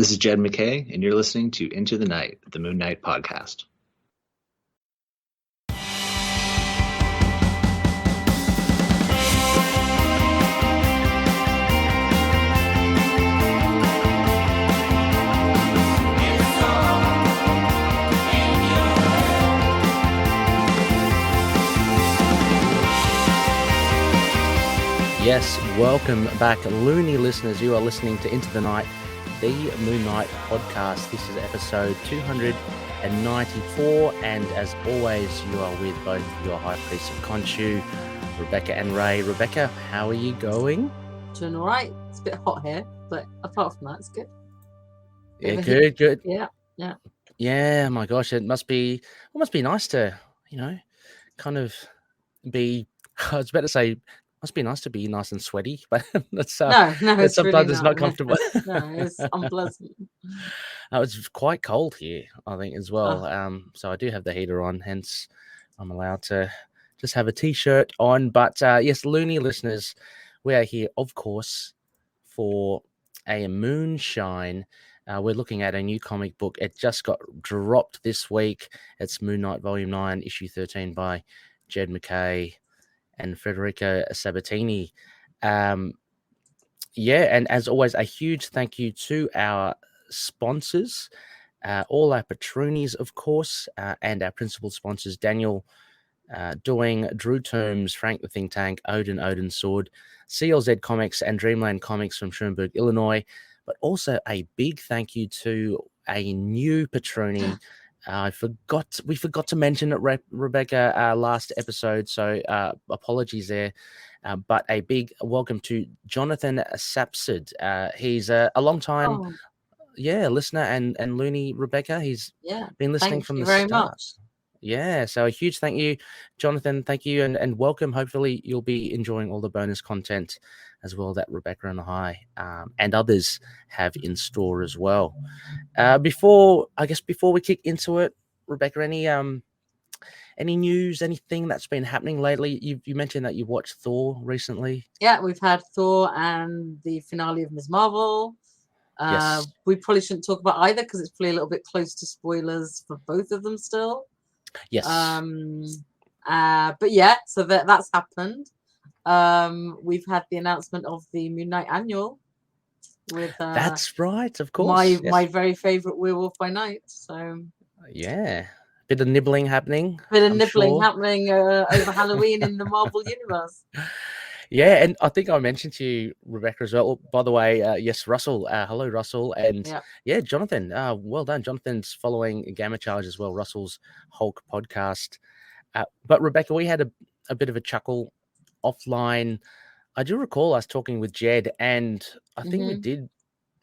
This is Jed MacKay, and you're listening to Into the Night, the Moon Knight podcast. Yes, welcome back, loony listeners. You are listening to Into the Night, the Moon Knight podcast. This is episode 294, and as always, you are with both your High Priests of Khonshu, Rebecca and Rey. Rebecca, how are you going? Doing all right. It's a bit hot here, but apart from that, it's good. Yeah, good. Yeah. Yeah, my gosh, it must be nice to, kind of be. I was about to say. Must be nice to be nice and sweaty, but that's no, it's sometimes really it's not comfortable. No, it's unpleasant. It's quite cold here, I think, as well. So I do have the heater on, hence I'm allowed to just have a t-shirt on. But yes, loony listeners, we are here, of course, for a Moonshine. We're looking at a new comic book. It just got dropped this week. It's Moon Knight Volume 9, Issue 13 by Jed MacKay and Federico Sabbatini. And as always, a huge thank you to our sponsors, all our patroonies, of course, and our principal sponsors, Daniel Doing, Drew Terms, Frank the Think Tank, Odin Sword, CLZ Comics, and Dreamland Comics from Schoenberg, Illinois. But also a big thank you to a new patroonie. We forgot to mention it, Rebecca, last episode, so apologies there. But a big welcome to Jonathan Sapsid. He's a long time, listener and loony, Rebecca. He's been listening from the start. Much. Yeah, so a huge thank you, Jonathan. Thank you and welcome. Hopefully you'll be enjoying all the bonus content as well that Rebecca and I and others have in store as well. Before we kick into it, Rebecca, any news, anything that's been happening lately? You mentioned that you watched Thor recently. Yeah, we've had Thor and the finale of Ms. Marvel. Yes. We probably shouldn't talk about either because it's probably a little bit close to spoilers for both of them still. Yes. But yeah, so that's happened. We've had the announcement of the Moon Knight annual with that's right, of course. My very favorite Werewolf by Night. So yeah, bit of nibbling happening. Happening over Halloween in the Marvel universe. Yeah, and I think I mentioned to you, Rebecca, as well. By the way, yes, Russell. Hello, Russell, and Jonathan. Well done, Jonathan's following Gamma Charge as well. Russell's Hulk podcast. But Rebecca, we had a bit of a chuckle offline. I do recall us talking with Jed, and I think we did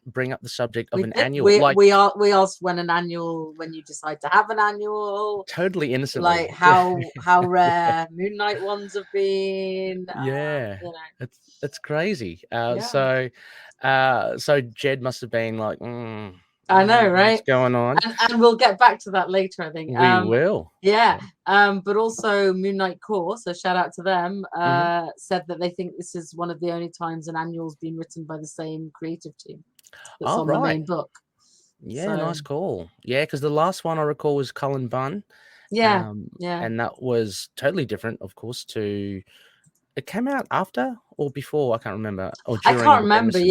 bring up the subject of annual. We asked when you decide to have an annual. Totally innocently. Like how rare Moon Knight ones have been. It's crazy. So Jed must have been like, I know, right? What's going on? And we'll get back to that later, I think. We will. Yeah. But also Moon Knight Core, so shout out to them, said that they think this is one of the only times an annual's been written by the same creative team that's on the main book. Yeah, nice call. Yeah, because the last one I recall was Cullen Bunn. Yeah. And that was totally different, of course, to... It came out after or before? I can't remember. Or during. I can't remember. But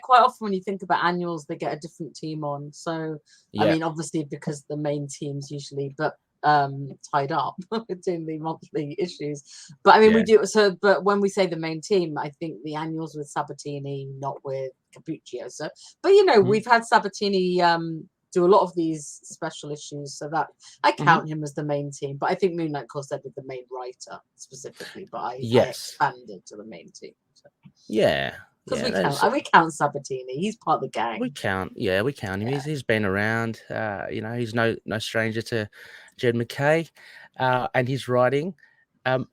quite often when you think about annuals, they get a different team on. So I mean, obviously because the main team's usually tied up doing the monthly issues. But I mean, we do so. But when we say the main team, I think the annuals with Sabbatini, not with Capuccio. So, but we've had Sabbatini do a lot of these special issues, so that I count him as the main team. But I think Moon Knight, of course, with the main writer specifically, but I expanded to the main team. So. Yeah. Because we count Sabbatini. He's part of the gang. We count him. Yeah. He's been around. He's no stranger to Jed MacKay and his writing. And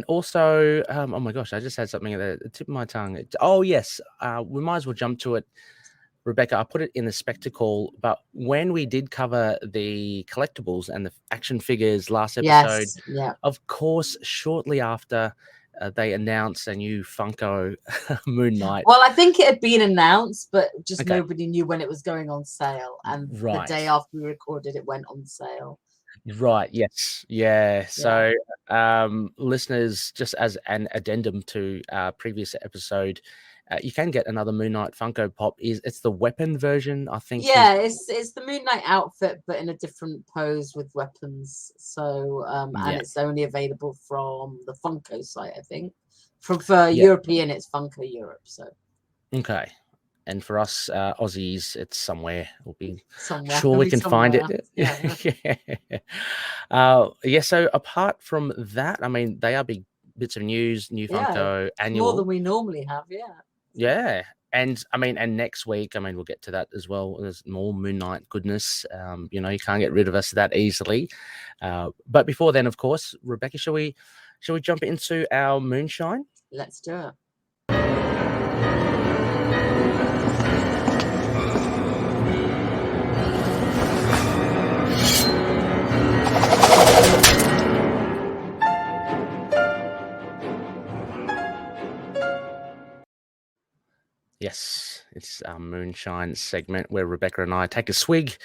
also, oh my gosh, I just had something at the tip of my tongue. Oh yes, we might as well jump to it. Rebecca, I put it in the spectacle, but when we did cover the collectibles and the action figures last episode, of course, shortly after they announced a new Funko Moon Knight. Well, I think it had been announced, but just nobody knew when it was going on sale. And the day after we recorded, it went on sale. Right. Yes. Yeah. So, listeners, just as an addendum to our previous episode, you can get another Moon Knight Funko Pop. It's the weapon version, I think. Yeah, it's the Moon Knight outfit, but in a different pose with weapons. So, and it's only available from the Funko site, I think. For European, it's Funko Europe. So. Okay. And for us Aussies, it's somewhere. We'll be somewhere. Sure we can find it. Yeah. So apart from that, I mean, they are big bits of news, new Funko annual. More than we normally have, Yeah. And I mean, and next week, I mean, we'll get to that as well. There's more Moon Knight goodness. You can't get rid of us that easily. But before then, of course, Rebecca, shall we jump into our Moonshine? Let's do it. Yes, it's our Moonshine segment where Rebecca and I take a swig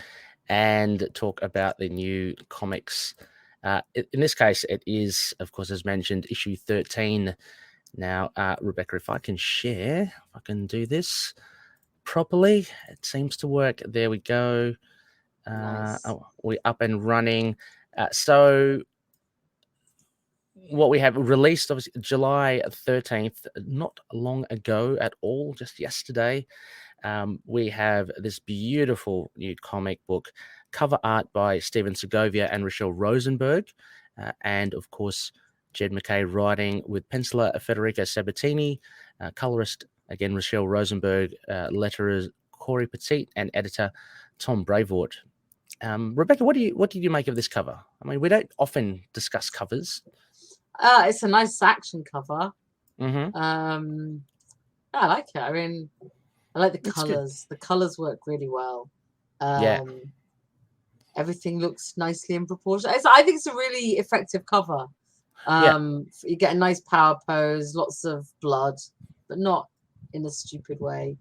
and talk about the new comics. In this case, it is, of course, as mentioned, issue 13. Now, Rebecca, if I can share, if I can do this properly, it seems to work. There we go. Nice. We're up and running. So what we have released, obviously, July 13th, not long ago at all, just yesterday, we have this beautiful new comic book, cover art by Steven Segovia and Rachelle Rosenberg, and, of course, Jed MacKay writing with penciler Federico Sabbatini, colorist, again, Rachelle Rosenberg, letterer Cory Petit, and editor Tom Brevoort. Rebecca, what did you make of this cover? I mean, we don't often discuss covers. It's a nice action cover. Mm-hmm. I like it. I mean, I like the colors. The colors work really well. Everything looks nicely in proportion. I think it's a really effective cover. You get a nice power pose, lots of blood, but not in a stupid way.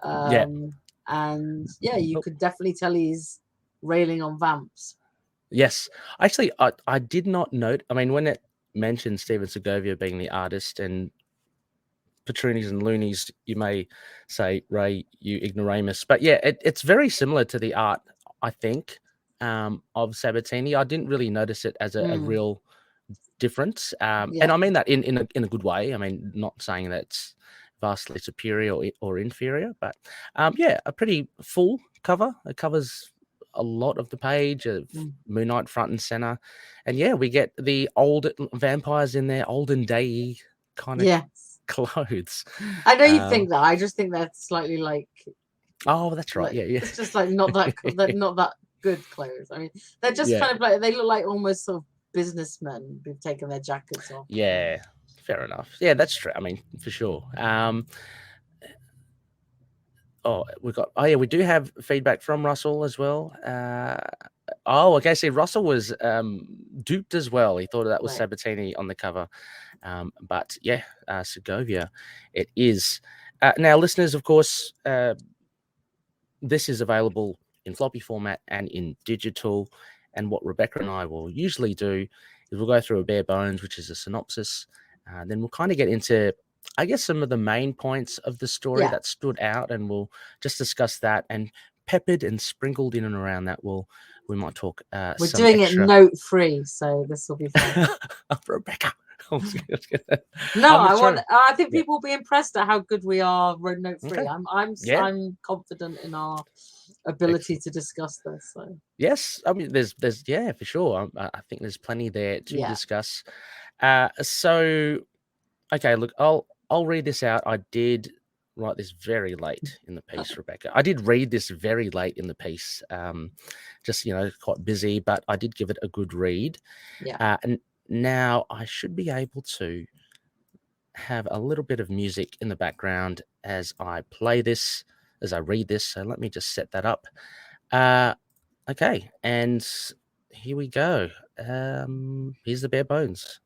And you could definitely tell he's railing on vamps. Yes, actually, I did not note. I mean, when it mentioned Steven Segovia being the artist and Patroonies and Loonies, you may say, Ray, you ignoramus. But yeah, it's very similar to the art, I think, of Sabbatini. I didn't really notice it as a real difference. And I mean that in a good way. I mean, not saying that it's vastly superior or inferior, but a pretty full cover. It covers a lot of the page of Moon Knight front and center. And we get the old vampires in their olden day kind of clothes. I know you think that. I just think they're slightly like. Oh, that's right. Like, it's just like not that not that good clothes. I mean, they're just kind of like, they look like almost sort of businessmen who've taken their jackets off. Yeah, fair enough. Yeah, that's true. I mean, for sure. We do have feedback from Russell as well. See, Russell was duped as well. He thought that was Sabbatini on the cover. But Segovia it is. Now, listeners, of course, this is available in floppy format and in digital. And what Rebecca and I will usually do is we'll go through a bare bones, which is a synopsis. Then we'll kind of get into, I guess, some of the main points of the story that stood out, and we'll just discuss that. And peppered and sprinkled in and around that, we might talk. We're doing it note free, so this will be fun. Rebecca. I think people will be impressed at how good we are note free. I'm confident in our ability to discuss this. So. Yes, I mean there's for sure. I think there's plenty there to discuss. So okay, look, I'll read this out. I did write this very late in the piece, Rebecca. I did read this very late in the piece. Just quite busy, but I did give it a good read. And now I should be able to have a little bit of music in the background as I play this, as I read this. So let me just set that up. Okay, and here we go. Here's the bare bones.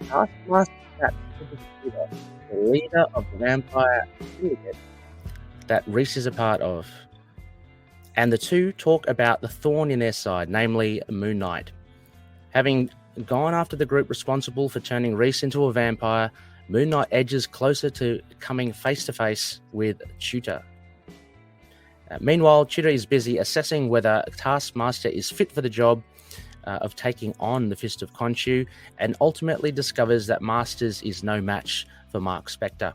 Taskmaster chats with Tutor, the leader of the vampire syndicate that Reese is a part of. And the two talk about the thorn in their side, namely Moon Knight. Having gone after the group responsible for turning Reese into a vampire, Moon Knight edges closer to coming face-to-face with Tutor. Meanwhile, Tutor is busy assessing whether Taskmaster is fit for the job of taking on the Fist of Khonshu, and ultimately discovers that Masters is no match for Marc Spector.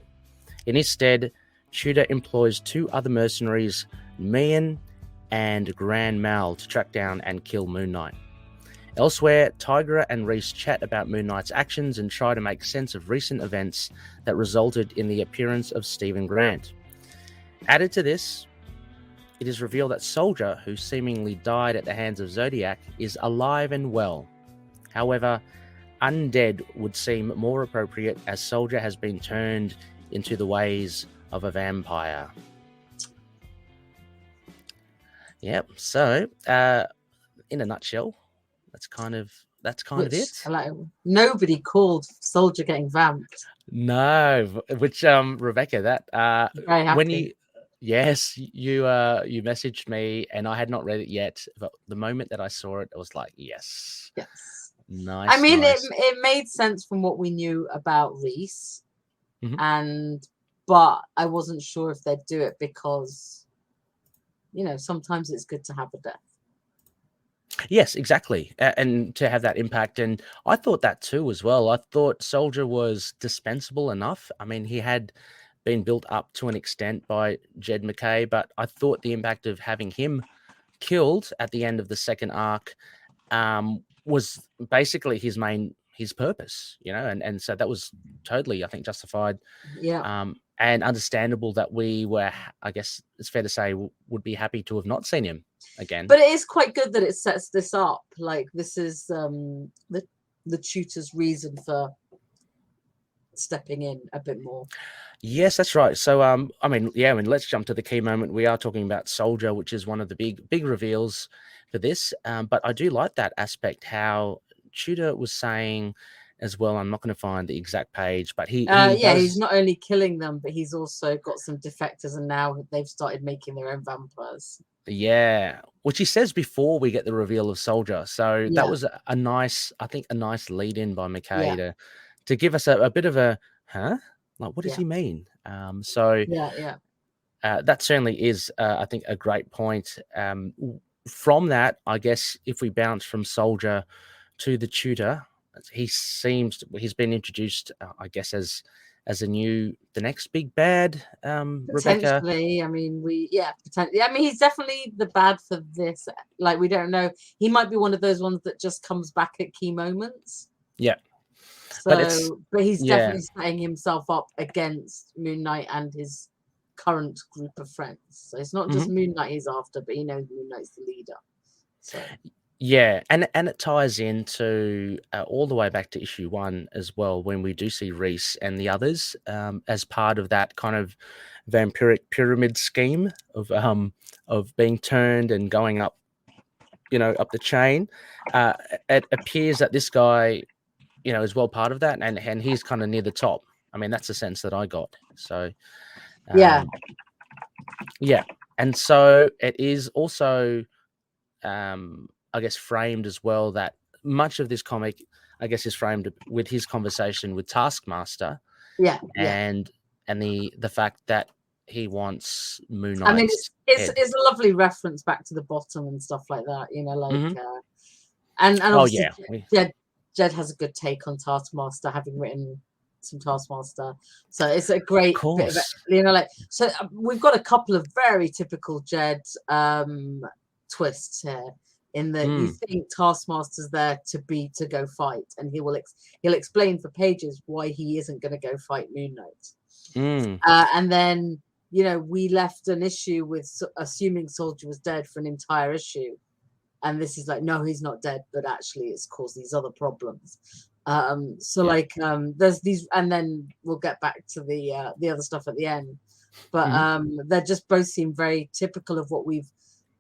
In his stead, Tutor employs two other mercenaries, Mian and Grand Mal, to track down and kill Moon Knight. Elsewhere, Tigra and Reese chat about Moon Knight's actions and try to make sense of recent events that resulted in the appearance of Stephen Grant. Added to this, it is revealed that Soldier, who seemingly died at the hands of Zodiac, is alive and well. However, undead would seem more appropriate, as Soldier has been turned into the ways of a vampire. Yep. So, in a nutshell, that's kind of it. Like, nobody called Soldier getting vamped. No, which Rebecca, that very happy. When you messaged me and I had not read it yet, but the moment that I saw it, I was like, yes, nice. I mean, nice. It made sense from what we knew about Reese, but I wasn't sure if they'd do it because, sometimes it's good to have a death. Yes, exactly. And to have that impact. And I thought that too as well. I thought Soldier was dispensable enough. I mean, he had been built up to an extent by Jed MacKay, but I thought the impact of having him killed at the end of the second arc was basically his purpose, and so that was totally, I think, justified. Yeah. And understandable that we were, I guess it's fair to say, would be happy to have not seen him again. But it is quite good that it sets this up. Like, this is the Tutor's reason for stepping in a bit more. Yes, that's right. So, let's jump to the key moment. We are talking about Soldier, which is one of the big reveals for this. But I do like that aspect, how Tutor was saying as well. I'm not going to find the exact page, but he's not only killing them, but he's also got some defectors, and now they've started making their own vampires. Yeah, which he says before we get the reveal of Soldier. So that was a nice lead in by MacKay to give us a bit of a like, what does he mean? That certainly is, I think, a great point. From that, I guess if we bounce from Soldier to the Tutor, he's been introduced, I guess, as the next big bad. Rebecca. Potentially, I mean, potentially. I mean, he's definitely the bad for this. Like, we don't know. He might be one of those ones that just comes back at key moments. Yeah. So, but he's definitely setting himself up against Moon Knight and his current group of friends. So it's not just Moon Knight he's after, but he knows Moon Knight's the leader. So. Yeah, and it ties into all the way back to issue 1 as well, when we do see Reese and the others as part of that kind of vampiric pyramid scheme of being turned and going up, up the chain. It appears that this guy, is well part of that, and he's kind of near the top. I mean, that's the sense that I got. So, and so it is also, I guess, framed as well that much of this comic, I guess, is framed with his conversation with Taskmaster. And the fact that he wants Moon Knight. I mean, it's a lovely reference back to the bottom and stuff like that, and obviously Jed has a good take on Taskmaster, having written some Taskmaster, so it's a great bit of so we've got a couple of very typical Jed twists here, in that you think Taskmaster's there to go fight, and he'll explain for pages why he isn't going to go fight Moon Knight. And then we left an issue with assuming Soldier was dead for an entire issue, and this is like, no, he's not dead, but actually it's caused these other problems. There's these, and then we'll get back to the other stuff at the end, but they just both seem very typical of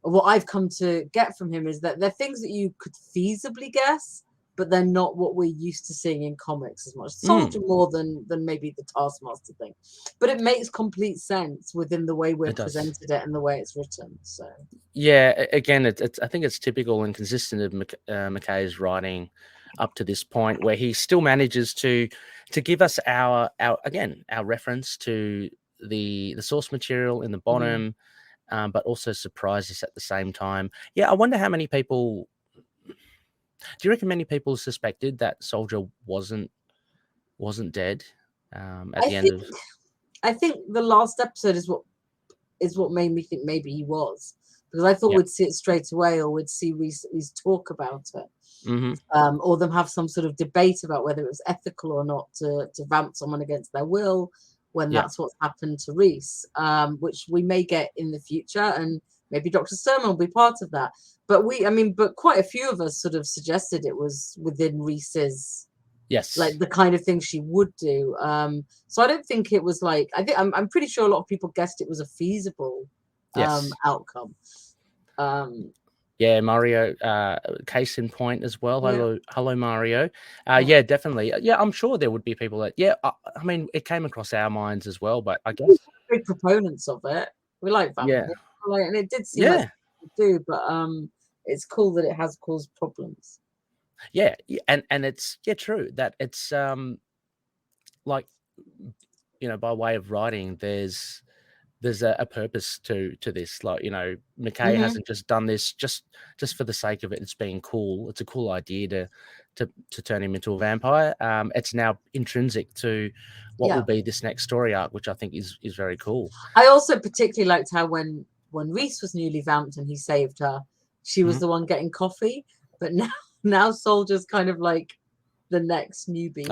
what I've come to get from him, is that they're things that you could feasibly guess, but they're not what we're used to seeing in comics as much. Soldier more than maybe the Taskmaster thing, but it makes complete sense within the way we're presented it and the way it's written. So yeah, again, it's I think it's typical and consistent of MacKay's writing up to this point, where he still manages to give us our reference to the source material in the bottom, but also surprise us at the same time. Yeah, I wonder how many people. Do you reckon many people suspected that Soldier wasn't dead at the end of? I think the last episode is what made me think maybe he was, because I thought we'd see it straight away, or we'd see Reese talk about it, or them have some sort of debate about whether it was ethical or not to vamp someone against their will when that's what's happened to Reese, which we may get in the future, and maybe Dr. Sturman will be part of that. But but quite a few of us sort of suggested it was within Reese's, like the kind of thing she would do. So I don't think it was like, I'm pretty sure a lot of people guessed it was a feasible outcome. Yeah, Mario, case in point as well. Hello, Mario. Yeah, definitely. Yeah, I'm sure there would be people that. Yeah, I mean, it came across our minds as well, but I guess big proponents of it. We like that, and it did seem like it do, but it's cool that it has caused problems. Yeah, and it's true that it's like, you know, by way of writing, there's a purpose to this. Like, you know, MacKay hasn't just done this just for the sake of it. It's being cool. It's a cool idea to turn him into a vampire. It's now intrinsic to what will be this next story arc, which I think is very cool. I also particularly liked how when Reese was newly vamped and he saved her, she was the one getting coffee, but now Soldier's kind of like the next newbie.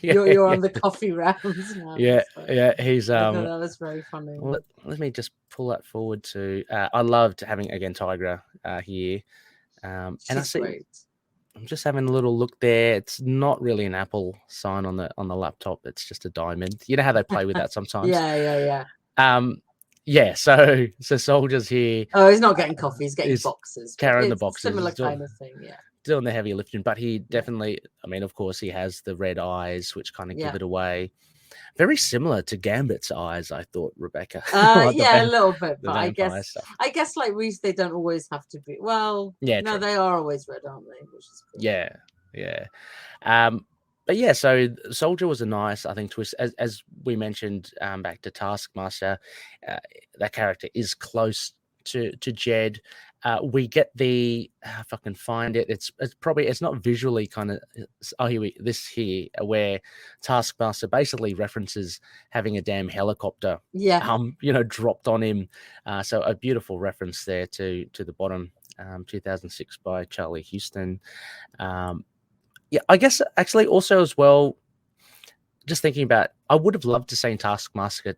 You're on the coffee rounds now. He's that was very funny. Let me just pull that forward to I loved having again Tigra here, and I see great. I'm just having a little look there. It's not really an Apple sign on the laptop. It's just a diamond. You know how they play with that sometimes. Yeah. So Soldier's here. Oh, he's not getting coffee. He's getting boxes. Carrying the boxes. Similar kind of thing. Yeah. Doing the heavy lifting, but he definitely, I mean, of course, he has the red eyes, which kind of give it away. Very similar to Gambit's eyes, I thought, Rebecca. A little bit, but I guess like Reese, they don't always have to be. Well, no, they are always red, aren't they? Which is cool. Yeah. But yeah, so Soldier was a nice, I think, twist. As we mentioned, back to Taskmaster, that character is close to Jed. We get the if I can find it, it's not visually kind of here where Taskmaster basically references having a damn helicopter dropped on him, so a beautiful reference there to the bottom. 2006 by Charlie Houston. I guess actually also as well, just thinking about, I would have loved to see Taskmaster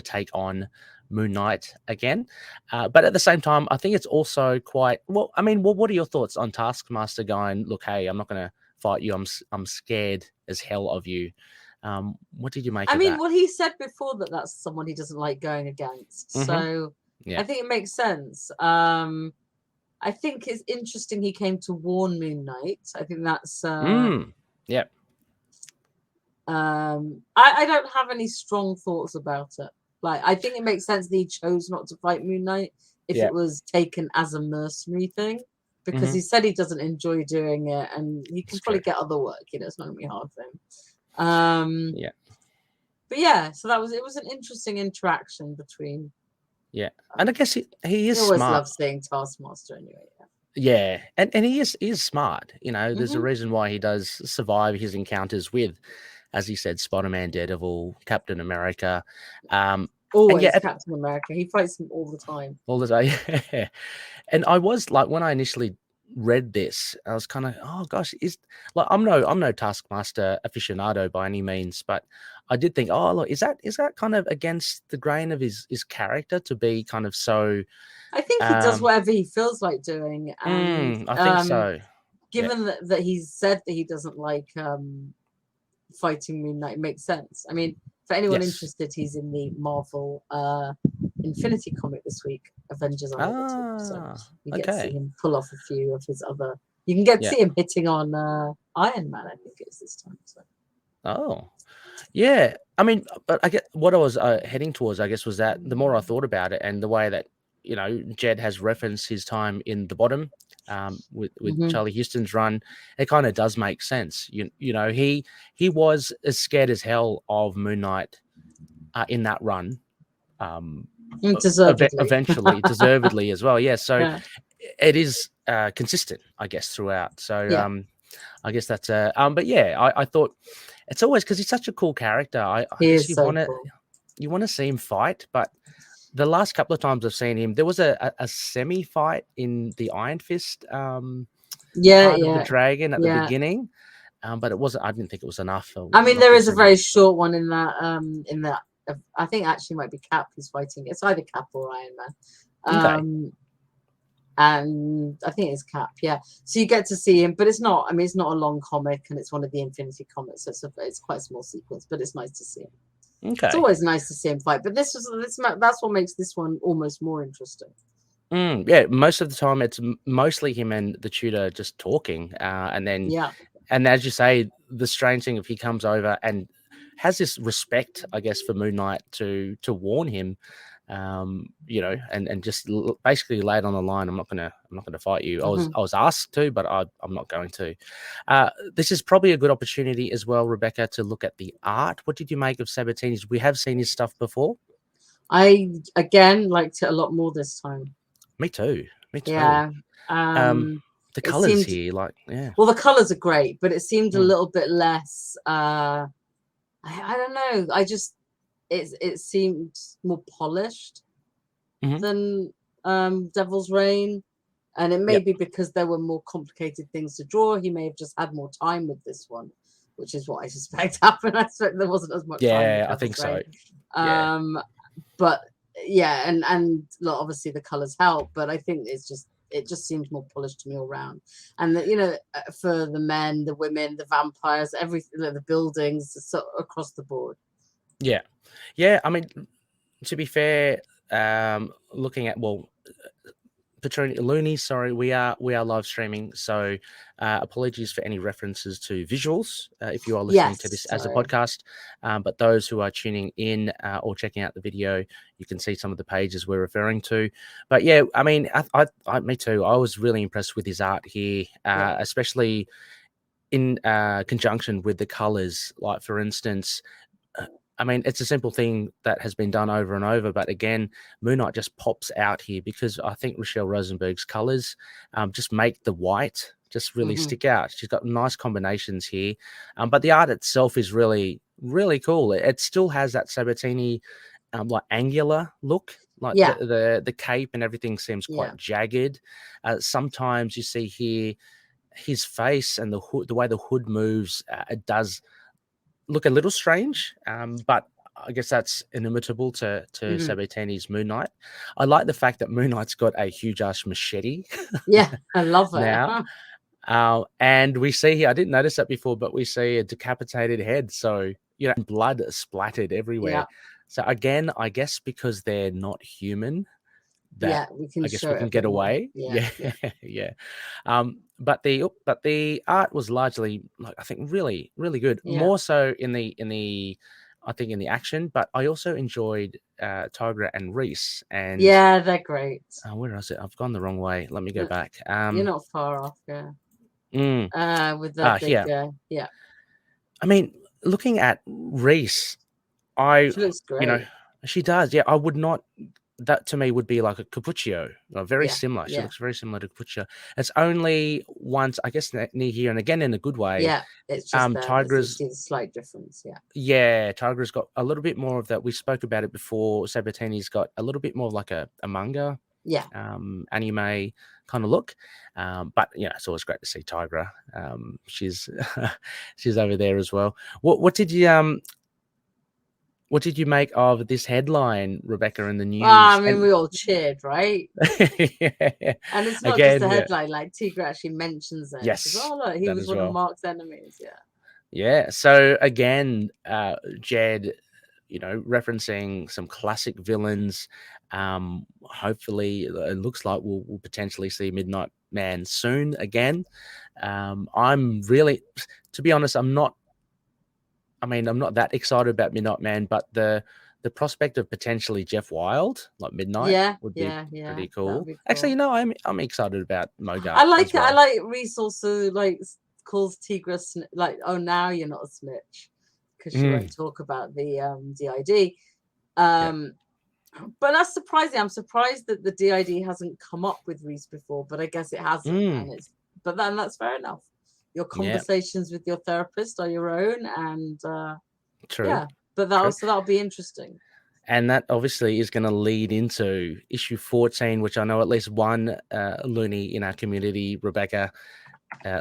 take on Moon Knight again, but at the same time, I think it's also quite well. I mean, what are your thoughts on Taskmaster going, look, hey, I'm not going to fight you. I'm scared as hell of you. What did you make? I mean, well, he said before that that's someone he doesn't like going against. So I think it makes sense. I think it's interesting he came to warn Moon Knight. I think that's I don't have any strong thoughts about it. Like, I think it makes sense that he chose not to fight Moon Knight if it was taken as a mercenary thing, because he said he doesn't enjoy doing it, and he can probably get other work. You know, it's not gonna be hard for him. But yeah, so it was an interesting interaction between. Yeah, and I guess he is always smart. Love seeing Taskmaster anyway. Yeah, and he is smart. You know, there's a reason why he does survive his encounters with, as he said, Spider-Man, Daredevil, Captain America. Always Captain America. He fights them all the time. All the time, yeah. And I was like, when I initially read this, I was kind of, oh gosh, I'm no Taskmaster aficionado by any means, but I did think, oh look, is that kind of against the grain of his character to be kind of so? I think he does whatever he feels like doing, and I think so. Given that he's said that he doesn't like fighting Moon Knight, it makes sense. I mean, for anyone interested, he's in the Marvel Infinity comic this week, Avengers Unlimited. So you get to see him pull off a few of his other You can get to see him hitting on Iron Man, I think it is this time. So. Oh, yeah. I mean, but I get what I was heading towards, I guess, was that the more I thought about it and the way that, Jed has referenced his time in the bottom with Charlie Houston's run, it kind of does make sense. He was as scared as hell of Moon Knight in that run. Eventually, deservedly as well. Yeah. So it is consistent, I guess, throughout. So I guess that's but yeah, I thought it's always because he's such a cool character. I guess you want to see him fight, but the last couple of times I've seen him, there was a semi fight in the Iron Fist part of the dragon at the beginning. But it wasn't. I didn't think it was enough. I mean, there is a very short one in that. I think actually might be Cap who's fighting. It's either Cap or Iron Man. And I think it's Cap. Yeah. So you get to see him, but it's not. I mean, it's not a long comic, and it's one of the Infinity comics, so it's quite a small sequence. But it's nice to see him. Okay. It's always nice to see him fight, but that's what makes this one almost more interesting. Yeah. Most of the time, it's mostly him and the Tutor just talking, and then and as you say, the strange thing if he comes over and has this respect, I guess, for Moon Knight to warn him, and just basically lay it on the line. I'm not gonna fight you. I was asked to, but I'm not going to. This is probably a good opportunity as well, Rebecca, to look at the art. What did you make of Sabbatini's? We have seen his stuff before. I again liked it a lot more this time. Me too. Yeah. The colors here, Well, the colors are great, but it seemed a little bit less. I don't know. It seemed more polished than Devil's Reign, and it may be because there were more complicated things to draw. He may have just had more time with this one, which is what I suspect happened. I suspect there wasn't as much time. Yeah, I think so. But yeah, and look, obviously the colors help, but I think it just seems more polished to me all around. And for the men, the women, the vampires, everything, the buildings, so across the board. Yeah. I mean, to be fair, looking at Looney, sorry, we are live streaming, so apologies for any references to visuals if you are listening to this as a podcast. But those who are tuning in or checking out the video, you can see some of the pages we're referring to. But yeah, I mean, I me too. I was really impressed with his art here, especially in conjunction with the colors. Like, for instance, I mean, it's a simple thing that has been done over and over, but again, Moon Knight just pops out here because I think Rachelle Rosenberg's colors just make the white just really stick out. She's got nice combinations here, but the art itself is really, really cool. It still has that Sabbatini like angular look, like the cape and everything seems quite jagged. Sometimes you see here his face and the hood, the way the hood moves, it does look a little strange, but I guess that's inimitable to Sabbatini's Moon Knight. I like the fact that Moon Knight's got a huge ass machete. Yeah, I love it. Now, and we see here, I didn't notice that before, but we see a decapitated head. So, blood splattered everywhere. Yeah. So again, I guess because they're not human, we can get away. Yeah. But the art was largely, like, I think, really, really good. More so in the I think in the action, but I also enjoyed Tigra and Reese. And they're great. Where is it? I've gone the wrong way. Let me go back. You're not far off. With that big, I mean, looking at Reese, she looks great. She does. Yeah, I would not. That to me would be like a Capuccio, very similar. She looks very similar to Capuccio. It's only once, I guess, near here, and again in a good way. Yeah, it's just Tigra's a slight difference. Tigra's got a little bit more of that. We spoke about it before. Sabatini's got a little bit more like a manga, anime kind of look. But it's always great to see Tigra. She's she's over there as well. What did you make of this headline, Rebecca, in the news? I mean, we all cheered, right? And it's not just a headline. Like, Tigra actually mentions it. Yes. Look, he was one of Marc's enemies. Yeah. So again, Jed, referencing some classic villains. Hopefully, it looks like we'll potentially see Midnight Man soon again. I'm really, to be honest, I'm not that excited about Midnight Man, but the prospect of potentially Jeff Wild, like Midnight, would be pretty cool. Actually, I'm excited about Mogart. I like it. I like Reese also calls Tigra like, oh, now you're not a snitch, because she won't talk about the DID. But that's surprising. I'm surprised that the DID hasn't come up with Reese before, but I guess it hasn't. And but then that's fair enough. Your conversations with your therapist are your own, and true. Yeah, but that'll be interesting. And that obviously is going to lead into issue 14, which I know at least one loony in our community, Rebecca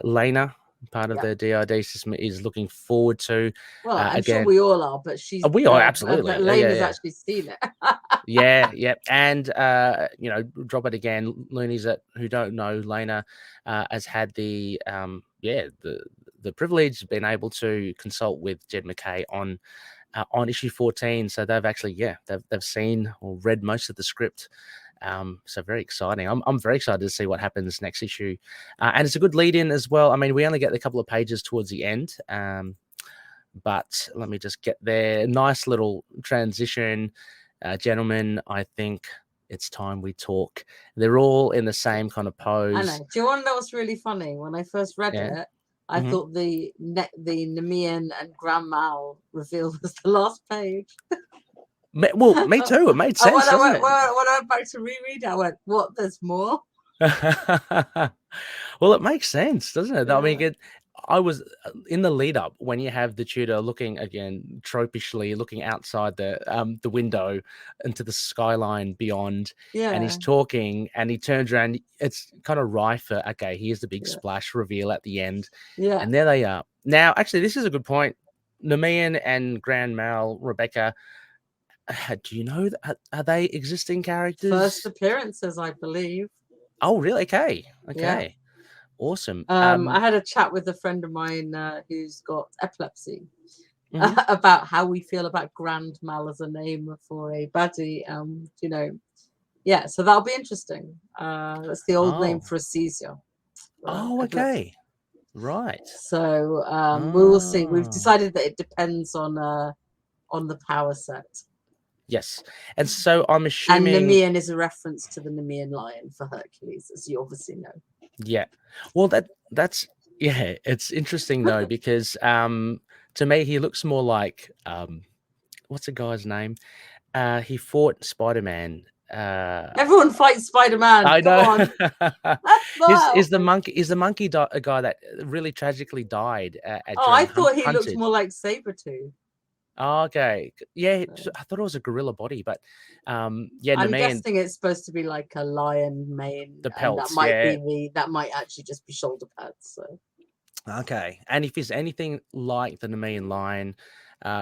Lena, part of the DID system, is looking forward to. Well, I'm sure we all are, but we are absolutely. Lena's actually seen it. Yeah. And drop it again. Loonies who don't know, Lena has had the privilege of being able to consult with Jed MacKay on issue 14. So they've actually they've seen or read most of the script. So very exciting. I'm very excited to see what happens next issue, and it's a good lead in as well. I mean, we only get a couple of pages towards the end, but let me just get there. Nice little transition, gentlemen. I think it's time we talk. They're all in the same kind of pose. I know. Do you want to know what's really funny? When I first read it, I thought the Nemean and Grand Mal reveal was the last page. Well, me too. It made sense. When I went back to reread, I went, "What? There's more." Well, it makes sense, doesn't it? Yeah. I mean, I was in the lead up when you have the tutor looking again tropishly, looking outside the window into the skyline beyond, and he's talking, and he turns around. It's kind of rife for here's the big splash reveal at the end, and there they are. Now, actually, this is a good point. Nemean and Grand Mal, Rebecca. Do you know that are they existing characters? First appearances, I believe. Oh, really? Okay. Yeah. Awesome. I had a chat with a friend of mine who's got epilepsy about how we feel about Grand Mal as a name for a baddie. So that'll be interesting. That's the old name for a seizure. Okay. Right. So we will see. We've decided that it depends on the power set. Yes, and so I'm assuming. And Nemean is a reference to the Nemean lion for Hercules, as you obviously know. Yeah, well, that's it's interesting though because to me he looks more like what's the guy's name? He fought Spider-Man. Everyone fights Spider-Man. I know. Is the monkey a guy that really tragically died? I thought he looked more like Sabretooth. Oh, okay. Yeah, I thought it was a gorilla body, but I'm guessing it's supposed to be like a lion mane. The pelts, that might actually just be shoulder pads. So okay, and if it's anything like the Nemean lion,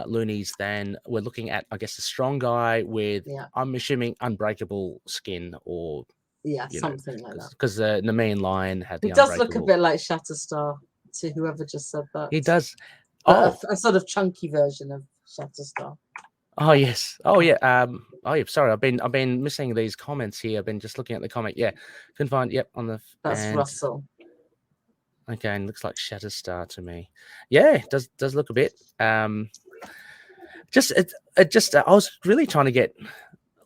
loonies, then we're looking at, I guess, a strong guy with, I'm assuming, unbreakable skin or something like that. Because the Nemean lion had. He does look a bit like Shatterstar to whoever just said that. He does. A sort of chunky version of Shatterstar. Oh yes. Oh yeah. Sorry, I've been missing these comments here. I've been just looking at the comment. Yeah, couldn't find. Yep, on the. That's Russell. Okay, and looks like Shatterstar to me. Yeah, it does look a bit. I was really trying to get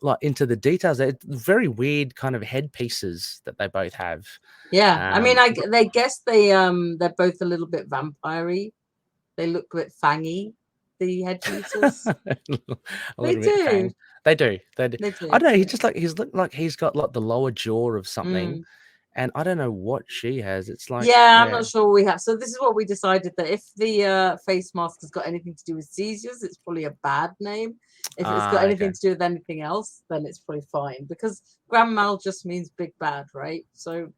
like into the details. They're very weird kind of headpieces that they both have. Yeah, I mean, they guess they're both a little bit vampire-y. They look a bit fangy, the headpieces. They do. I don't know. He's looked like he's got like the lower jaw of something, and I don't know what she has. It's like I'm not sure we have. So this is what we decided, that if the face mask has got anything to do with seizures, it's probably a bad name. If it's got anything to do with anything else, then it's probably fine, because Grand Mal just means big bad, right? So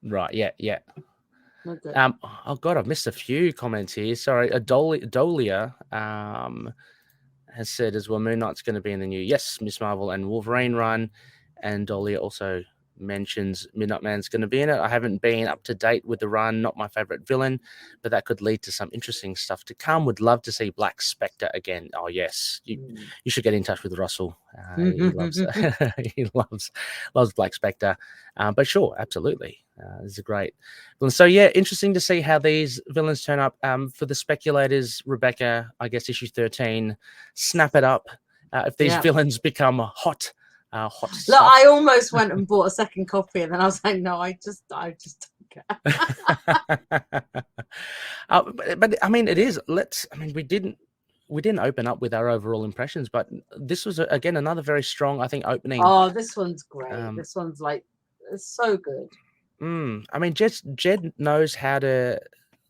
right, yeah. Okay. Oh God, I've missed a few comments here. Sorry, Dolia has said as well, Moon Knight's going to be in the new Miss Marvel and Wolverine run, and Dolia also mentions Midnight Man's going to be in it. I haven't been up to date with the run. Not my favorite villain, but that could lead to some interesting stuff to come. Would love to see Black Spectre again. Oh yes, you should get in touch with Russell. He loves he loves Black Spectre. But sure, absolutely, this is a great villain. So yeah, interesting to see how these villains turn up. For the speculators, Rebecca, I guess issue 13, snap it up. If these villains become hot. Look, I almost went and bought a second copy, and then I was like, no, I just don't care. But I mean, it is. We didn't open up with our overall impressions, but this was again another very strong, I think, opening. Oh, this one's great. This one's like, it's so good. I mean, Jed knows how to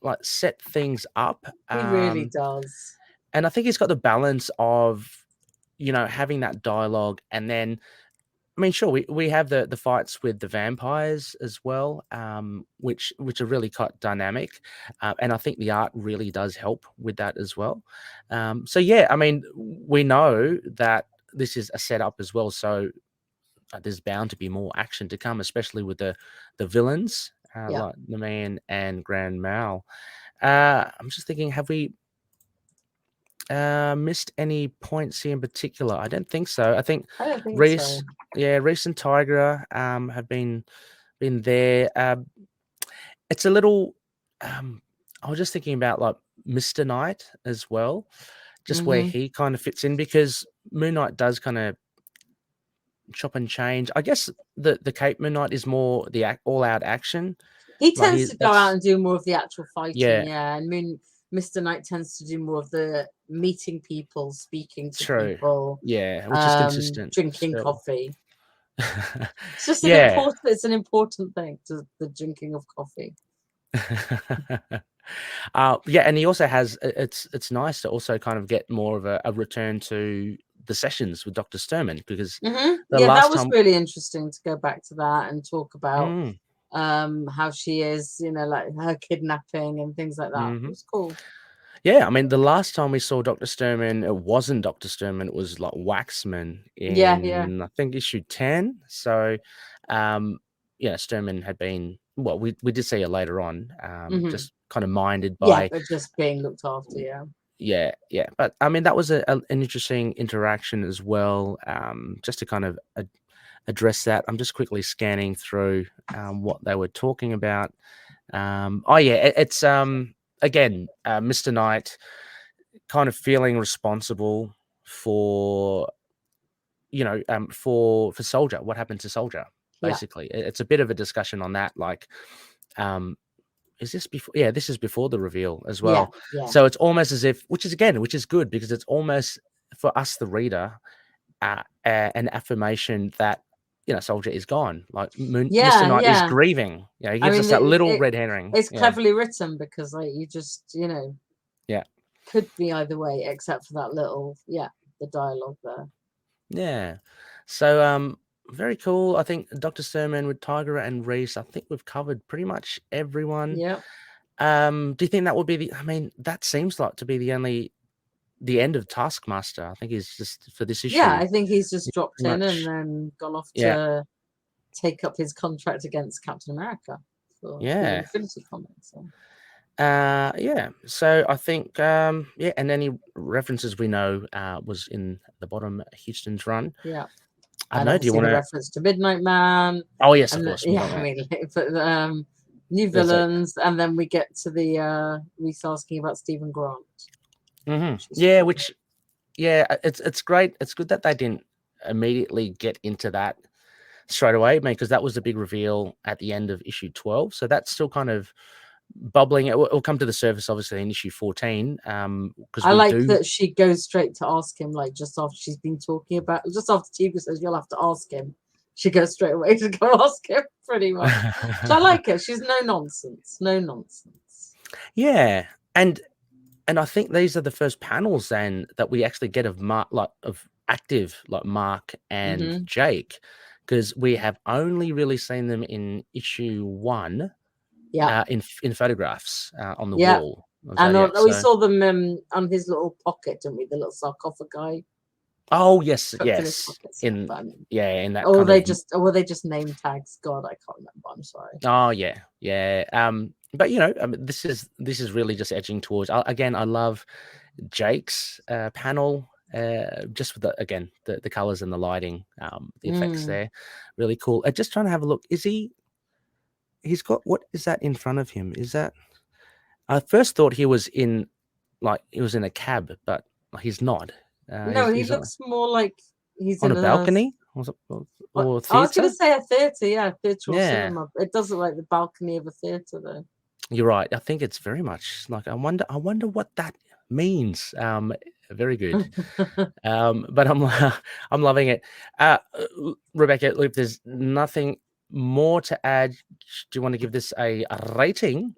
like set things up. He really does, and I think he's got the balance of, having that dialogue, and then, I mean, sure, we have the fights with the vampires as well, which are really quite dynamic, and I think the art really does help with that as well. So yeah, I mean, we know that this is a setup as well, so there's bound to be more action to come, especially with the villains like the Man and Grand Mal. I'm just thinking, have we missed any points here in particular? I don't think so. I think Reese, Reese and Tigra have been there. It's a little. I was just thinking about like Mr. Knight as well, just where he kind of fits in, because Moon Knight does kind of chop and change. I guess the Cape Moon Knight is more the all-out action. He tends to go out and do more of the actual fighting, and Mr. Knight tends to do more of the meeting people, speaking to people. Yeah, which is consistent. Drinking coffee. It's just an important thing, to the drinking of coffee. And he also has, it's nice to also kind of get more of a return to the sessions with Dr. Sturman, because that was really interesting to go back to that and talk about how she is, like her kidnapping and things like that. It was cool. Yeah, I mean, the last time we saw Dr. Sturman, it wasn't Dr. Sturman, it was like Waxman in I think issue 10. So Sturman had been, well, we did see her later on, just kind of minded by but just being looked after. Yeah. But I mean, that was an interesting interaction as well. Just to kind of address that, I'm just quickly scanning through what they were talking about. It's again, Mr. Knight kind of feeling responsible for for Soldier. What happened to Soldier? Basically, it's a bit of a discussion on that. Like, is this before? Yeah, this is before the reveal as well. Yeah. So it's almost as if, which is good, because it's almost for us, the reader, an affirmation that Soldier is gone. Like Mr. Knight is grieving. He gives us that little red herring. It's cleverly written, because like you just could be either way, except for that little the dialogue there. Yeah. So very cool. I think Dr. Sturman with Tigra and Reese, I think we've covered pretty much everyone. Yeah. Do you think that would be that seems like to be the end of Taskmaster? I think he's just for this issue. Yeah, I think he's just dropped in and then gone off to take up his contract against Captain America for the Infinity Comics. So I think and any references we know was in the bottom Houston's run. Yeah. I don't know. Do you want to reference to Midnight Man? Oh yes, of course. But new villains, and then we get to the Reese asking about Stephen Grant. It's great. It's good that they didn't immediately get into that straight away, because that was the big reveal at the end of issue 12. So that's still kind of bubbling. It will come to the surface, obviously, in issue 14. Because I like that she goes straight to ask him, like just after she's been talking about, just after Tigra says you'll have to ask him, she goes straight away to go ask him, pretty much. So I like her. She's no nonsense. Yeah, and I think these are the first panels then that we actually get of active Marc and Jake, because we have only really seen them in issue 1. In photographs on the wall. And we saw them on his little pocket, didn't we? The little sarcophagi. Oh yes, But finished yes. pockets, In that. or kind they of, just name tags. God, I can't remember. I'm sorry. Oh yeah. But this is really just edging towards. Again, I love Jake's panel. Just with the colors and the lighting, the effects there, really cool. Just trying to have a look. He's got, what is that in front of him? Is that? I first thought he was in a cab, but he's not. No, he looks more like he's on in a balcony or I was going theatre. to say a theatre, yeah, theatre or Yeah. cinema. It doesn't look like the balcony of a theatre, though. You're right. I think it's very much like, I wonder what that means. Very good. But I'm loving it. Rebecca, if there's nothing more to add, do you want to give this a rating?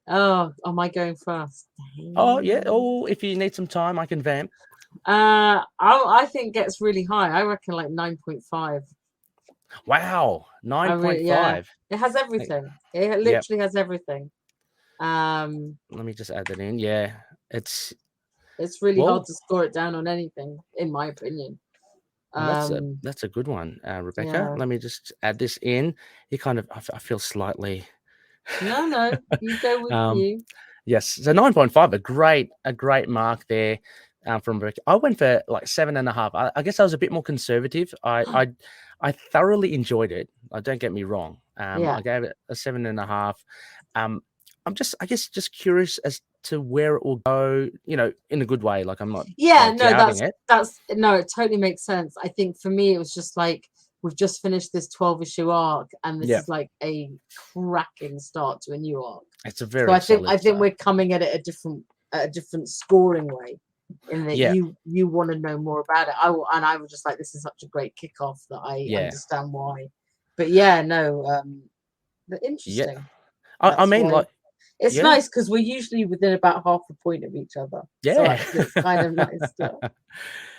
Oh, am I going first? Oh yeah. Oh, if you need some time, I can vamp. I think it gets really high. I reckon like 9.5. Wow, 9.5. Yeah. It has everything. It literally has everything. Let me just add that in. Yeah, it's really hard to score it down on anything, in my opinion. That's a good one, Rebecca. Yeah. Let me just add this in. You kind of, I feel slightly. No, you go with you. Yes, so 9.5, a great mark there from Rebecca. I went for like 7.5. I guess I was a bit more conservative. I thoroughly enjoyed it. Don't get me wrong. I gave it a 7.5. I'm just curious as to where it will go, in a good way. Like, I'm not it totally makes sense. I think for me it was just like, we've just finished this 12-issue arc, and this is like a cracking start to a new arc. It's a very I think we're coming at it a different scoring way, in that you want to know more about it. I was just like, this is such a great kickoff that I understand why. But but interesting. Yeah. I mean, like, it's nice because we're usually within about half a point of each other. Yeah, so it's kind of nice still.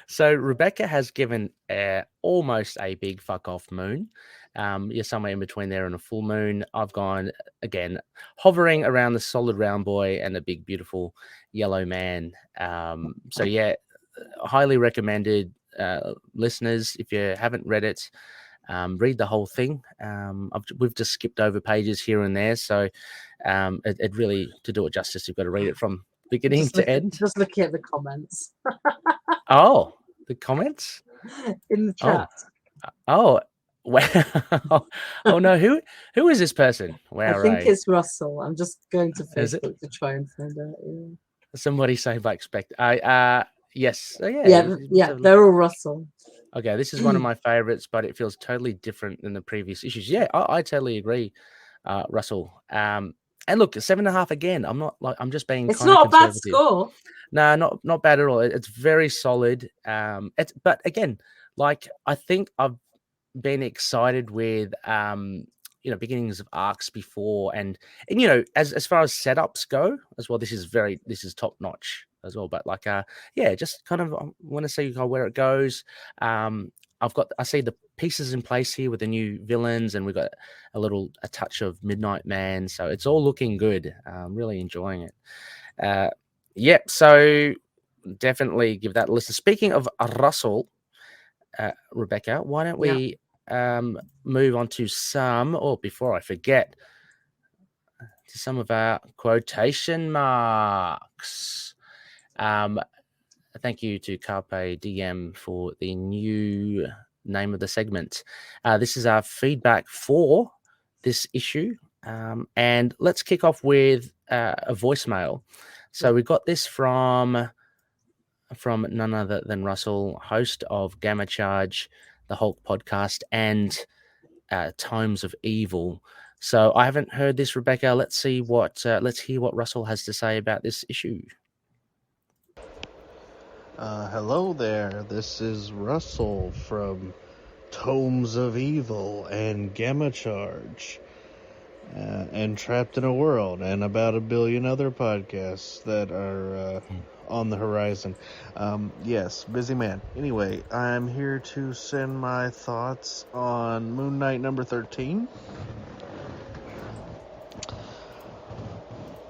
So Rebecca has given almost a big fuck off moon. You're somewhere in between there and a full moon. I've gone, again, hovering around the solid round boy and the big beautiful yellow man. So yeah, highly recommended, listeners. If you haven't read it, read the whole thing. We've just skipped over pages here and there, so it really, to do it justice, you've got to read it from beginning to end. Just looking at the comments. Oh, the comments in the chat. Oh, wow. Oh no, who is this person? I think it's Russell. I'm just going to Facebook to try and find out. Yeah. Somebody say by expect. Yes. Yeah, they're all Russell. Okay, this is one of my favorites, but it feels totally different than the previous issues. Yeah, I totally agree, Russell. And look, 7.5 again. I'm just being. It's not a bad score. No, not bad at all. It's very solid. But again, like, I think I've been excited with beginnings of arcs before, and as far as setups go as well, this is top notch as well. But like, just kind of want to see where it goes. I see the pieces in place here with the new villains, and we've got a touch of Midnight Man, so it's all looking good. I'm really enjoying it. So definitely give that a listen. Speaking of Russell, Rebecca, why don't we move on to before I forget, to some of our quotation marks. Thank you to Carpe Diem for the new name of the segment. This is our feedback for this issue. And let's kick off with a voicemail. So we got this from none other than Russell, host of Gamma Charge, the Hulk podcast, and Times of Evil. So I haven't heard this, Rebecca. Let's hear what Russell has to say about this issue. Hello there. This is Russell from Tomes of Evil and Gamma Charge, and Trapped in a World, and about 1 billion other podcasts that are on the horizon. Yes, busy man. Anyway, I'm here to send my thoughts on Moon Knight number 13.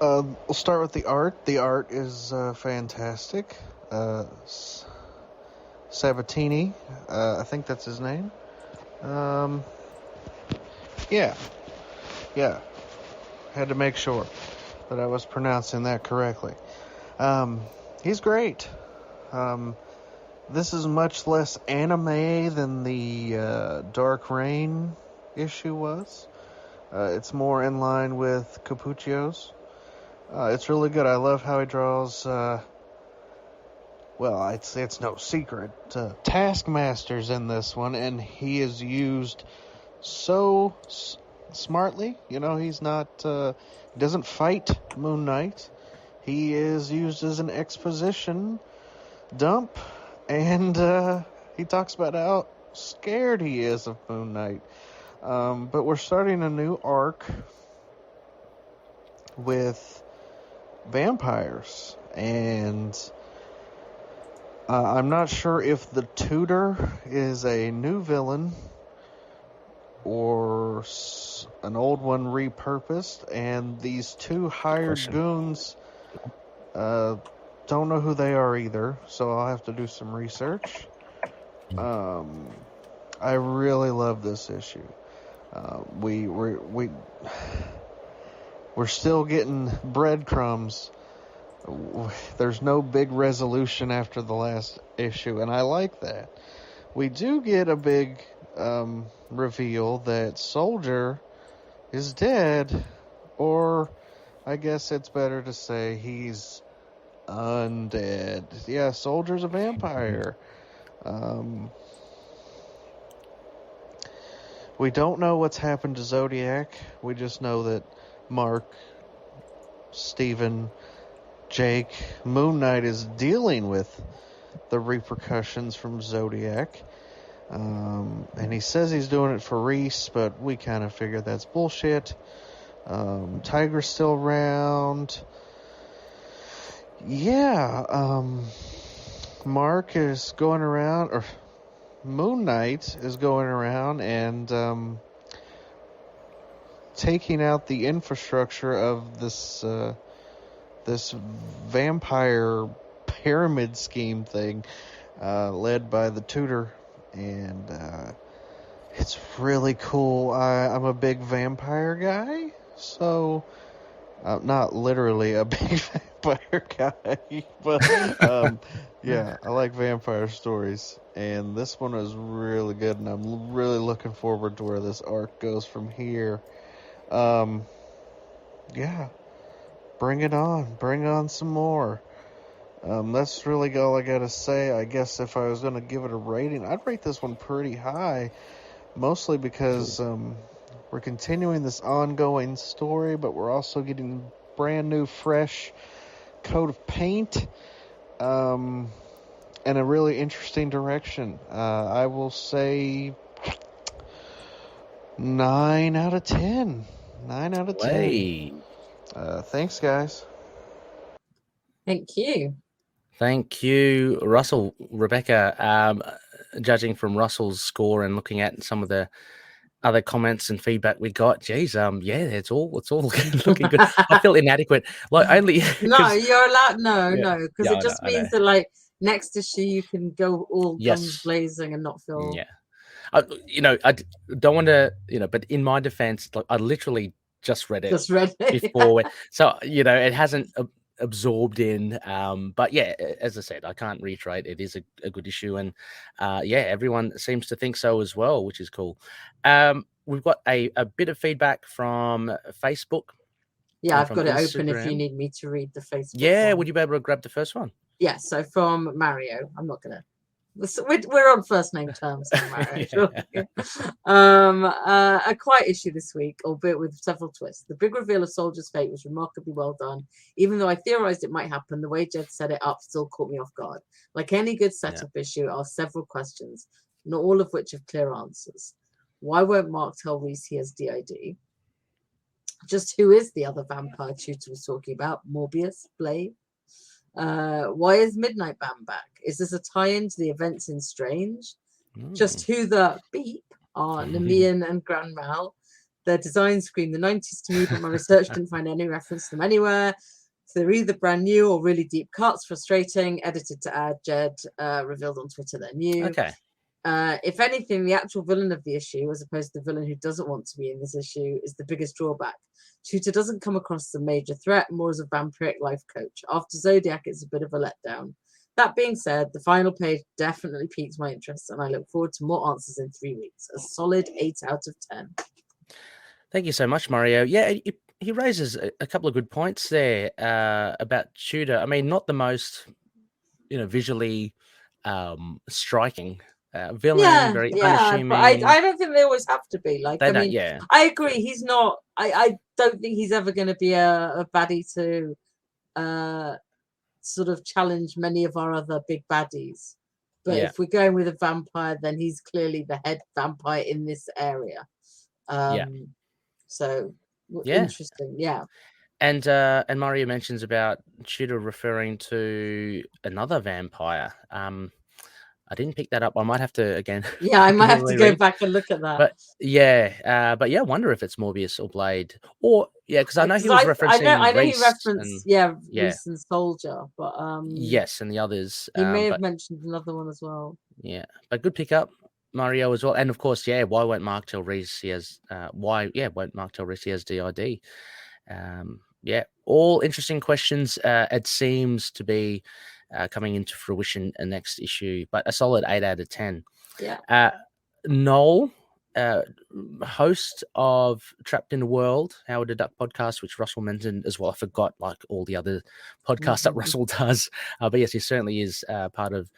We'll start with the art. The art is fantastic. Sabbatini. I think that's his name. Yeah. Had to make sure that I was pronouncing that correctly. He's great. This is much less anime than the Dark Reign issue was. It's more in line with Capuccio's. It's really good. I love how he draws, it's no secret. Taskmaster's in this one, and he is used so smartly. He's not, doesn't fight Moon Knight. He is used as an exposition dump, and he talks about how scared he is of Moon Knight. But we're starting a new arc with vampires, and I'm not sure if the Tutor is a new villain or an old one repurposed, and these two hired goons don't know who they are either, so I'll have to do some research. I really love this issue. We're still getting breadcrumbs. There's no big resolution after the last issue, and I like that. We do get a big reveal that Soldier is dead, or I guess it's better to say he's undead. Yeah, Soldier's a vampire. We don't know what's happened to Zodiac. We just know that Marc, Steven, Jake, Moon Knight is dealing with the repercussions from Zodiac. And he says he's doing it for Reese, but we kind of figure that's bullshit. Tiger's still around. Yeah, Marc is going around, or Moon Knight is going around and taking out the infrastructure of this vampire pyramid scheme thing led by the Tutor, and it's really cool. I'm a big vampire guy, so not literally a big vampire guy, but yeah, I like vampire stories, and this one is really good, and I'm really looking forward to where this arc goes from here. Yeah, bring it on. Bring on some more. That's really all I gotta say. I guess if I was gonna give it a rating, I'd rate this one pretty high, mostly because we're continuing this ongoing story, but we're also getting brand new, fresh coat of paint, and a really interesting direction. I will say 9 out of 10. 9 out of 10. Hey. Thanks, guys. Thank you. Thank you, Russell. Rebecca, judging from Russell's score and looking at some of the other comments and feedback we got, geez, yeah, it's all looking good. I feel inadequate. Like only no, you're allowed. No, because Yeah, it just means that like next issue you can go all guns blazing and not feel. Yeah, I don't want to, but in my defense, like, I literally just read it before, so it hasn't absorbed in. But yeah, as I said, I can't reiterate. It is a good issue, and yeah, everyone seems to think so as well, which is cool. We've got a bit of feedback from Facebook. Yeah, I've got it open if you need me to read the Facebook. Yeah, one. Would you be able to grab the first one? Yeah, so from Mario. I'm not gonna. We're on first name terms now, Mario. A quiet issue this week, albeit with several twists. The big reveal of Soldier's fate was remarkably well done. Even though I theorized it might happen, the way Jed set it up still caught me off guard. Like any good setup issue, are several questions, not all of which have clear answers. Why won't Marc tell Reese he has DID? Just who is the other vampire Tutor was talking about? Morbius? Blade? Why is Midnight Band back? Is this a tie-in to the events in Strange? Just who the beep are Namian and Grand Mal? Their designs scream the 90s to me, but my research didn't find any reference to them anywhere. So they're either brand new or really deep cuts, frustrating, edited to add, Jed revealed on Twitter they're new. Okay. If anything, the actual villain of the issue, as opposed to the villain who doesn't want to be in this issue, is the biggest drawback. Tutor doesn't come across as a major threat, more as a vampiric life coach. After Zodiac, it's a bit of a letdown. That being said, the final page definitely piques my interest, and I look forward to more answers in 3 weeks. A solid 8 out of 10. Thank you so much, Mario. Yeah, he raises a couple of good points there about Tutor. I mean, not the most, visually striking villain, very unassuming. But I don't think they always have to be. Like, I mean, yeah. I agree. He's not. I don't think he's ever going to be a baddie to sort of challenge many of our other big baddies. But if we're going with a vampire, then he's clearly the head vampire in this area. So interesting. Yeah. And Mario mentions about Tutor referring to another vampire. I didn't pick that up. I might have to again. Yeah, I might have to go back and look at that. But I wonder if it's Morbius or Blade, or because I know he was referencing. I know Reese he referenced Reese and Soldier, but yes, and the others. He may have mentioned another one as well. Yeah, but good pickup, Mario, as well. And of course, why won't Marc tell Reese he has? Won't Marc tell Reese he has DID? All interesting questions. It seems to be coming into fruition in next issue, but a solid 8 out of 10. Yeah. Noel, host of Trapped in a World, Howard the Duck podcast, which Russell mentioned as well. I forgot like all the other podcasts that Russell does, but yes, he certainly is part of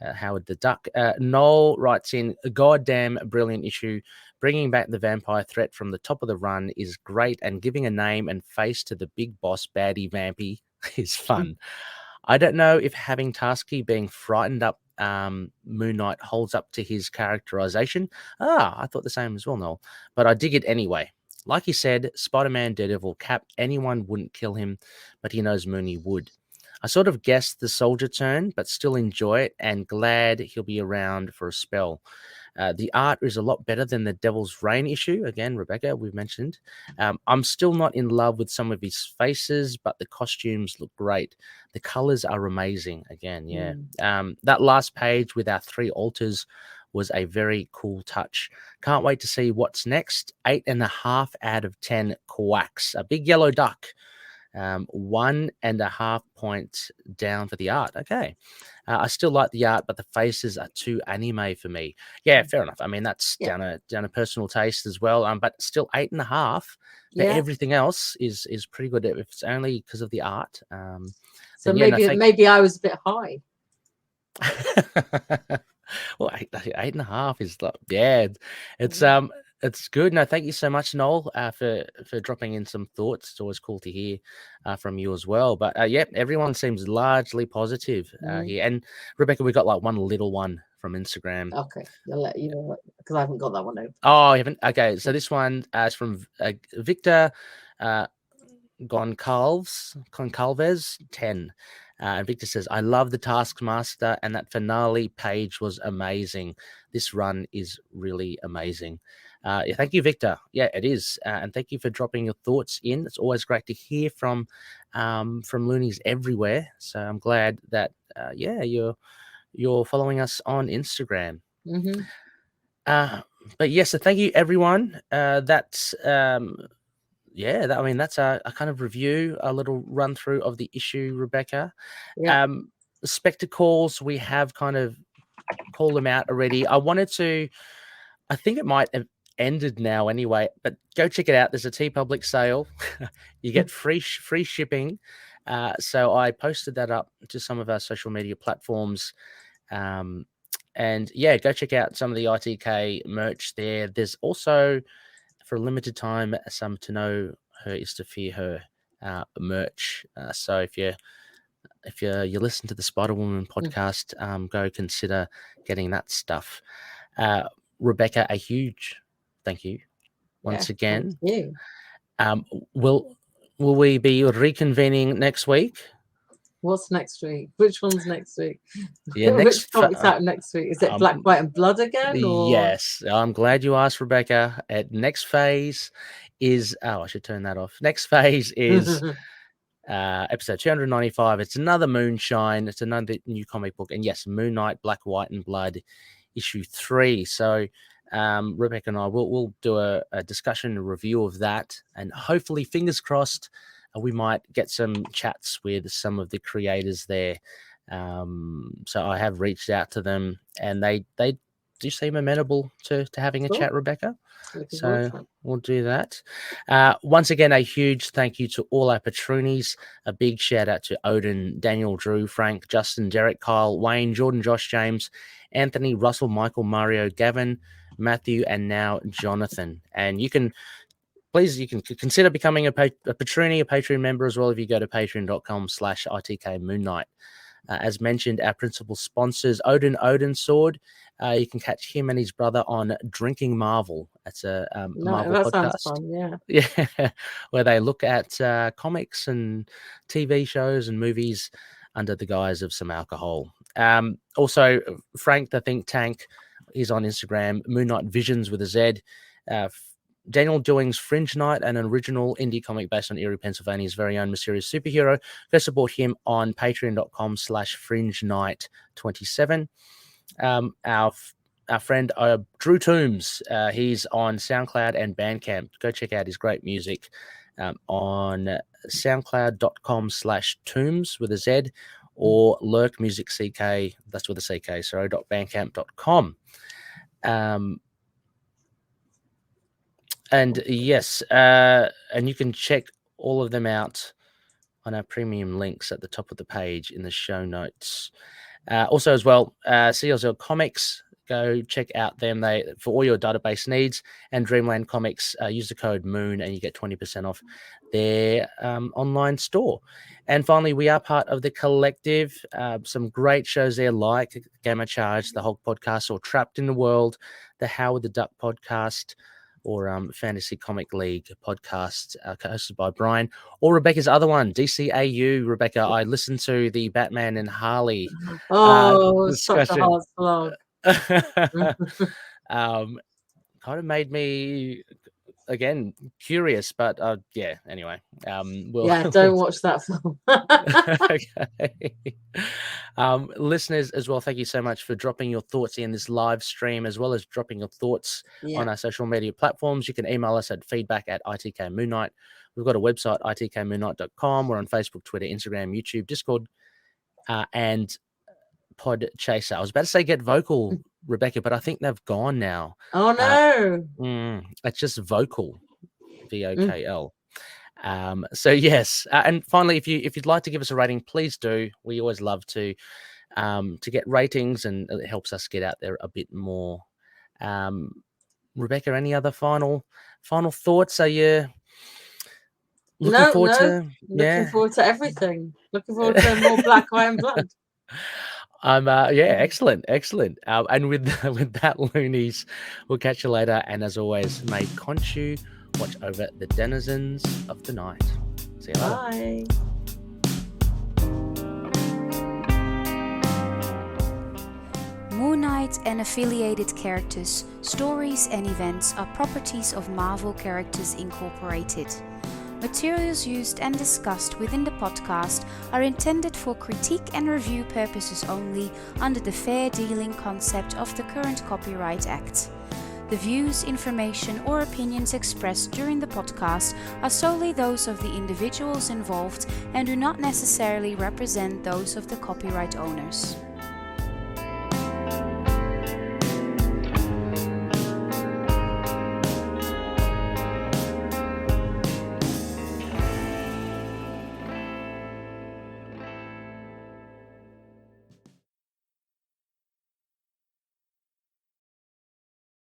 Howard the Duck. Noel writes in, a goddamn brilliant issue. Bringing back the vampire threat from the top of the run is great, and giving a name and face to the big boss baddie vampy is fun. I don't know if having Tasky being frightened up Moon Knight holds up to his characterization. I thought the same as well, Noel. But I dig it anyway. Like he said, Spider-Man, Daredevil, Cap, anyone wouldn't kill him, but he knows Mooney would. I sort of guessed the soldier turn, but still enjoy it and glad he'll be around for a spell. The art is a lot better than the Devil's Reign issue. Again, Rebecca, we've mentioned. I'm still not in love with some of his faces, but the costumes look great. The colors are amazing. Again, that last page with our 3 altars was a very cool touch. Can't wait to see what's next. 8.5 out of 10 quacks. A big yellow duck. 1.5 points down for the art. Okay. I still like the art, but the faces are too anime for me. Yeah, fair enough. I mean, that's down a personal taste as well. But still 8.5. Everything else is pretty good. If it's only because of the art. So maybe I was a bit high. Well, 8.5 is it's good. No, thank you so much, Noel, for dropping in some thoughts. It's always cool to hear from you as well. But everyone seems largely positive here. And Rebecca, we got like one little one from Instagram. Okay, I'll let you know because I haven't got that one open. Oh, you haven't? Okay, so this one is from Victor Goncalves 10. And Victor says, I love the Taskmaster, and that finale page was amazing. This run is really amazing. Thank you, Victor. Yeah, it is. And thank you for dropping your thoughts in. It's always great to hear from loonies everywhere. So I'm glad that, you're following us on Instagram. Mm-hmm. But yes, so thank you, everyone. That's that's a kind of review, a little run through of the issue, Rebecca. Yeah. Spectacles, we have kind of called them out already. I think it might have ended now anyway, but go check it out. There's a TeePublic sale. You get free shipping. So I posted that up to some of our social media platforms. And go check out some of the ITK merch there. There's also, for a limited time, some To Know Her Is to Fear Her merch. So if you listen to the Spider-Woman podcast, go consider getting that stuff. Rebecca, a huge thank you once again. Thank you. Will we be reconvening next week? What's next week? Which one's next week? Yeah, which comic's out next week? Is it Black, White, and Blood again? Or? Yes, I'm glad you asked, Rebecca. Next phase is I should turn that off. Next phase is episode 295. It's another Moonshine. It's another new comic book. And yes, Moon Knight, Black, White, and Blood, issue 3. So Rebecca and I will do a discussion, a review of that. And hopefully, fingers crossed, we might get some chats with some of the creators there. So I have reached out to them, and they do seem amenable to having a chat, Rebecca. So we'll do that. Once again, a huge thank you to all our patroonies. A big shout out to Odin, Daniel, Drew, Frank, Justin, Derek, Kyle, Wayne, Jordan, Josh, James, Anthony, Russell, Michael, Mario, Gavin, Matthew, and now Jonathan. And you can consider becoming a patroonie, a Patreon member as well if you go to patreon.com/ITK Moon Knight. As mentioned, our principal sponsors, Odin Sword. You can catch him and his brother on Drinking Marvel. That's a Marvel podcast. Sounds fun, yeah, where they look at comics and TV shows and movies under the guise of some alcohol. Also, Frank the Think Tank is on Instagram, Moon Knight Visions with a Z. Daniel Doing's Fringe Knight, an original indie comic based on Erie, Pennsylvania's very own mysterious superhero. Go support him on patreon.com/Fringe Knight 27. Our friend Drew Toombs, he's on SoundCloud and Bandcamp. Go check out his great music on soundcloud.com/Toombs with a Z, or Lurk Music CK, that's with a CK, sorry, .bandcamp.com. And yes, and you can check all of them out on our premium links at the top of the page in the show notes. Also, as well, CLZ Comics, go check out them. They for all your database needs, and Dreamland Comics. Use the code MOON and you get 20% off their online store. And finally, we are part of the Collective. Some great shows there, like Gamma Charge, the Hulk podcast, or Trapped in the World, the Howard the Duck podcast, or Fantasy Comic League podcast, hosted by Brian, or Rebecca's other one, DCAU. Rebecca, I listened to the Batman and Harley. Such a hard slog. Kind of made me again curious, but yeah. Anyway, don't watch that film. Okay. Listeners as well, thank you so much for dropping your thoughts in this live stream, as well as dropping your thoughts on our social media platforms. You can email us at feedback@ITK Moon Knight. We've got a website, itkmoonnight.com. We're on Facebook, Twitter, Instagram, YouTube, Discord, and Podchaser. I was about to say Get Vocal, Rebecca, but I think they've gone now. Oh no! It's just Vocal, VOKL. So yes, and finally, if you'd like to give us a rating, please do. We always love to get ratings, and it helps us get out there a bit more. Rebecca, any other final thoughts? Are you looking forward to everything? Looking forward to more Black, White, and Blood. Excellent. And with that, loonies, we'll catch you later. And as always, may Khonshu watch over the denizens of the night. See you later. Bye. Moon Knight and affiliated characters, stories and events are properties of Marvel Characters Incorporated. Materials used and discussed within the podcast are intended for critique and review purposes only under the fair dealing concept of the current Copyright Act. The views, information, or opinions expressed during the podcast are solely those of the individuals involved and do not necessarily represent those of the copyright owners.